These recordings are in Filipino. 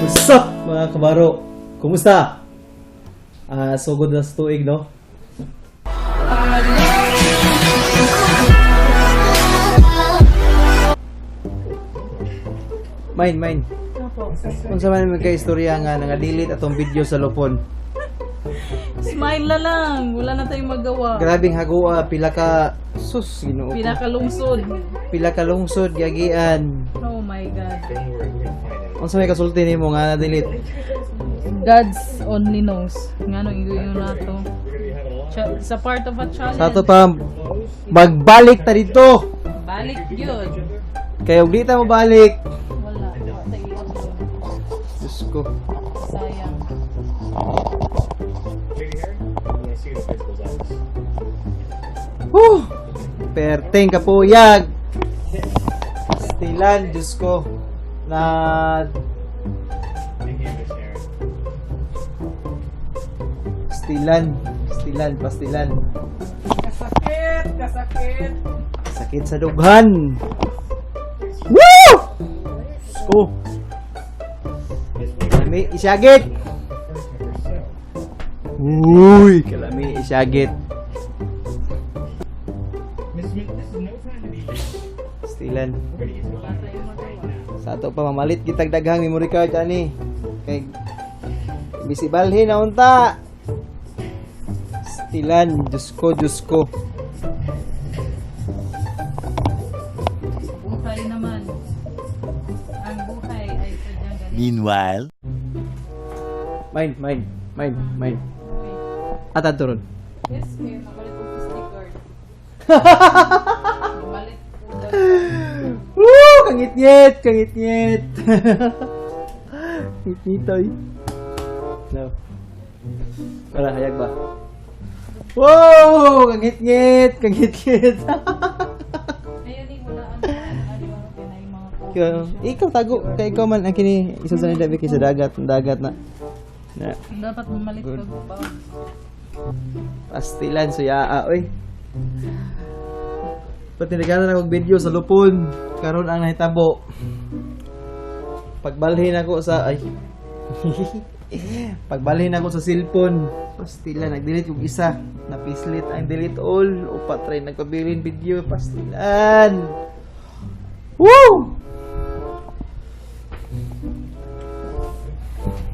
What's up mga kabaro? Kumusta? Sugod na sa tuig, no? Mine. Kung sa man magka-istorya nga nangadilid atong video sa lupon. Smile na lang. Wala na tayong magawa. Grabing hagua, pila ka sus, Ginoo ko. Pila ka lungsod. Yagian. Oh my God. Kung sa may kasulti nimo nga na-delete. God's only knows. Nga nung ingo na to. Sa part of a challenge. Sa ato pa, magbalik ta dito. Balik yun. Kaya di ta mo balik. Wala. Sa iyo. Diyos ko. Sayang. Perteng kapuyag. Stilan, Diyos ko. Pastilan. Kasakit. Sakit sa dughan. Woo! Diyos ko. Kalami isyagit. Uy, kalami isyagit. Stilan. Sa ato pa mamalit kitag daghang memory card ani. Kay bisibalhin na unta. Stilan, Diyos ko. Buhay naman. Ang buhay ay sadyang ganito. Meanwhile, Mine. Okay. Atad turon. Yes, may mabalik ko sticker. Mabalik ko Woo! Kangit-nyet! Ngit-ngitoy. No. Wala, hayag ba? Wow! Kangit-nyet! Ayun eh, wala mga Ikaw tago. Kaya ikaw man ang kini isa sa nila sa dagat na. dapat mamalit Good. ka pa. Pastilan suyaa oy. Patindiganan ako video sa lupon. Karon ang nahitabo. Pagbalhin ako sa Pagbalhin ako sa cellphone. Pastilan nag-delete yung isa. Napislit ang delete all. O patry nagpabilin video. Pastilan. Woo!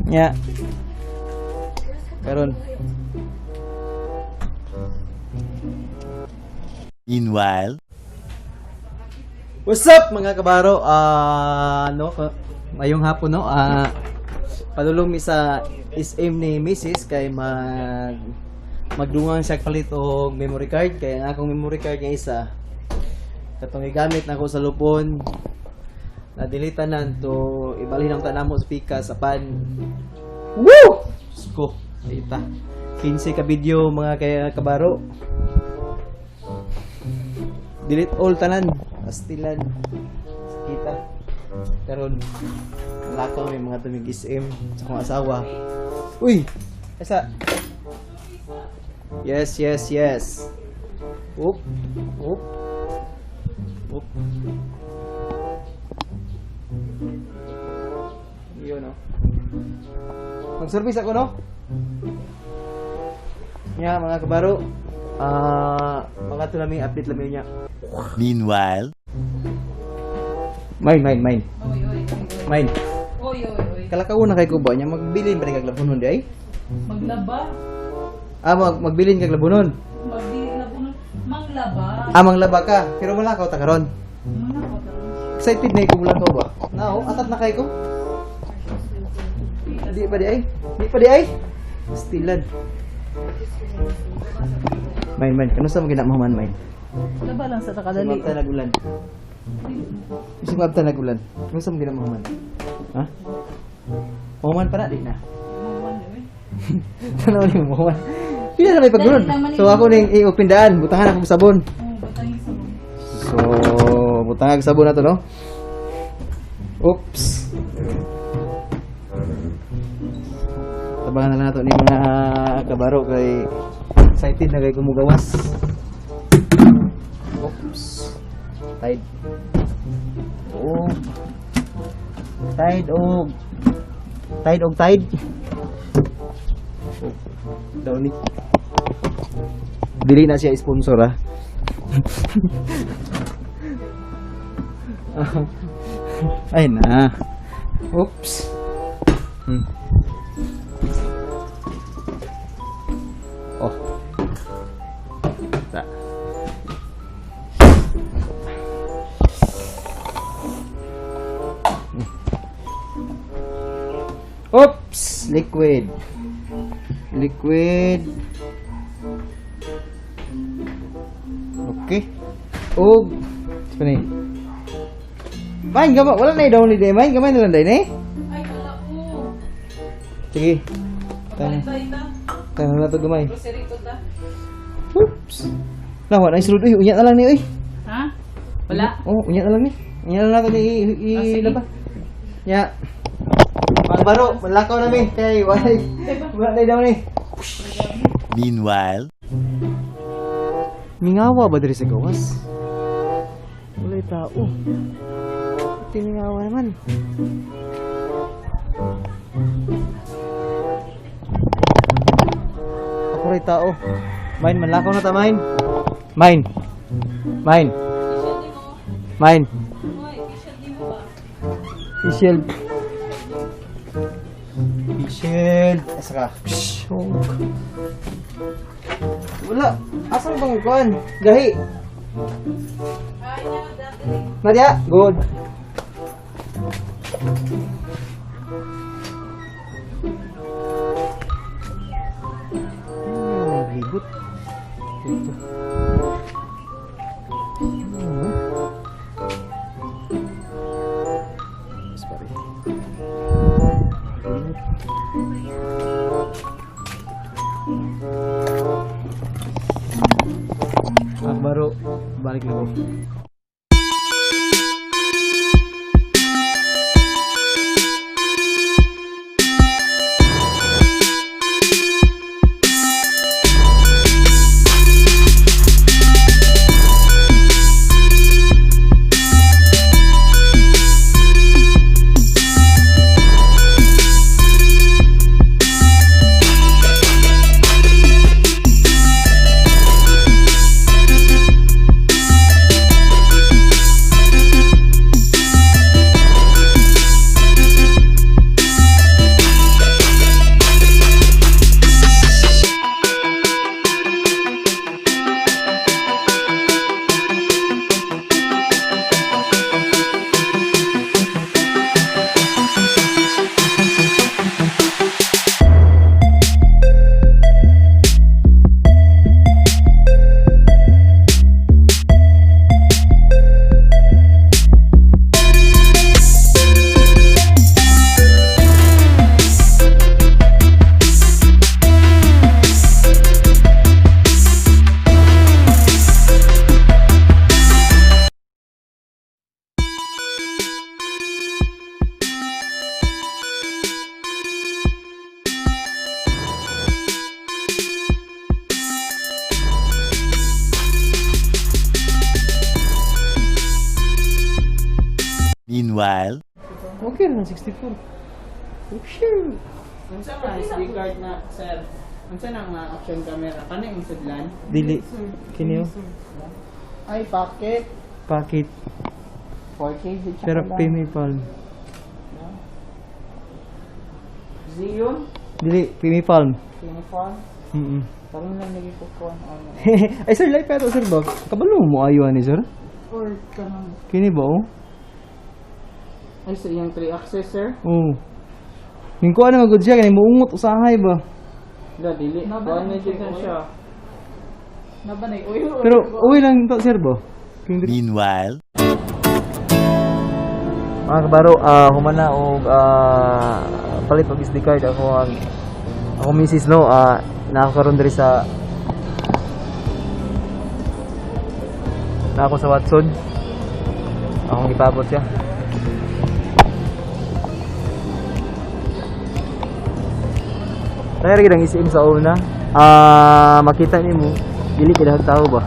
Ya. Karon. meanwhile, What's up mga kabaro? Ngayong hapon no, padulong mi sa SM ni Mrs. kay magdungang siya palit og memory card kay ang akong memory card nga isa katong gigamit nako sa lupon na-delete na to ibalhin ang tanamo sa pika sa pan. Woo! Sko, kita 15 ka video mga kay kabaro. Delete all tanan, pastilan. Kita. Karon lakaw may mga tumig SM sa akong asawa. Uy, asa? Yes. Oop. Yun no. Mag-service ako no? Yeah, mga kabaro. Mga ito namin update namin niya. meanwhile, Mine. Oy. Kalakaw na kay kuba niya magbilin ba kag labunon di ay? Maglaba. Magbilin kag labunon. Manglaba. Manglaba ka. Pero malakaw ta karon. Excited na ko mulakaw ba? Nao, atat na kay ko. Di pa di ay? Stilan. Mine. Kano sa mga ginamaman mine? Laba lang sa takadali. Sumabta nagulan. Sumabta nagulan. Kano sa mga ginamaman? Ha? Mahuman pa na, di na. Tanaw ni Mahuman. Pila na may pagdunod. So ako ning iupindaan, butangan ako sabon. Butangin sa mga. So, butangan sabon na to, no? Oops. Tabangan na lang nato ni mga kabaro kay excited na kay kumugawas. Oops. Tide. Oh. Tide og tide. Oh, daw ni. Dili na siya sponsor ah. Ay na. Oops. Oh. Ta. Oops, liquid. Liquid. Okay. Oh, apa ni? Main gamay, wala na daw ni day. Main gamay na lang day ni. Ay, wala ko. Sige. Tayo. Ita. Tayo na to gamay. Grocery ko ta. Oops. Lah, wala na sulod. Uy, unya na lang ni. Uy. Ha? Wala? Oh, unya na lang ni. Unya na lang nato ni sige. laba. Ya. Pang baro, malakaw na mi. Kay, wala na daw ni. Meanwhile, Mingawa ba diri sa gawas? Wala tao. Ito mingawa naman. Ako rin tao. Main, manlakaw na ta, main. Main. Main. Main. Fischel. Fischel. Asa ka? Wala. Asal bang kuan? Gahi. Nadia, good. Ribut. Ito. Sorry. Aku baru balik lagi. meanwhile, Okay na 64. Oh, shoot. Unsa man SD card na sir? Unsa nang action camera? Kani ang sudlan? Dili. Kini Ay pocket. Pakit. 4K di Pero pay me palm. Zion. Dili, pay me palm. Uniform. Karon lang lagi ko kuan ano. Ay sir, like pero sir ba? Kabalo mo ayuan ni sir? Or kanang Kini ba oh? ay sa iyang 3 axis sir. Oo. Ningko ano magud siya kani muungot usahay ba? Da dili. Kuan na jud na siya. Nabanay. Uy, Pero uwi lang to sir ba? meanwhile, Mga kabaro, humana og palit og SD card ako misis no, nakakaroon diri sa na ako sa Watson. Akong ipabot siya. Tayo rin ang isim sa una. Makita nimo dili kada tao ba?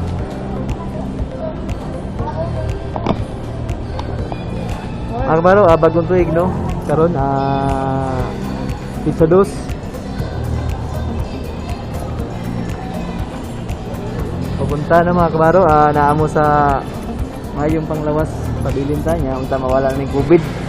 Ang baro bagong tuig no. Karon Pizza dos. Pupunta na mga kabaro, naamo sa mayong panglawas pabilin ta niya unta mawala ng COVID.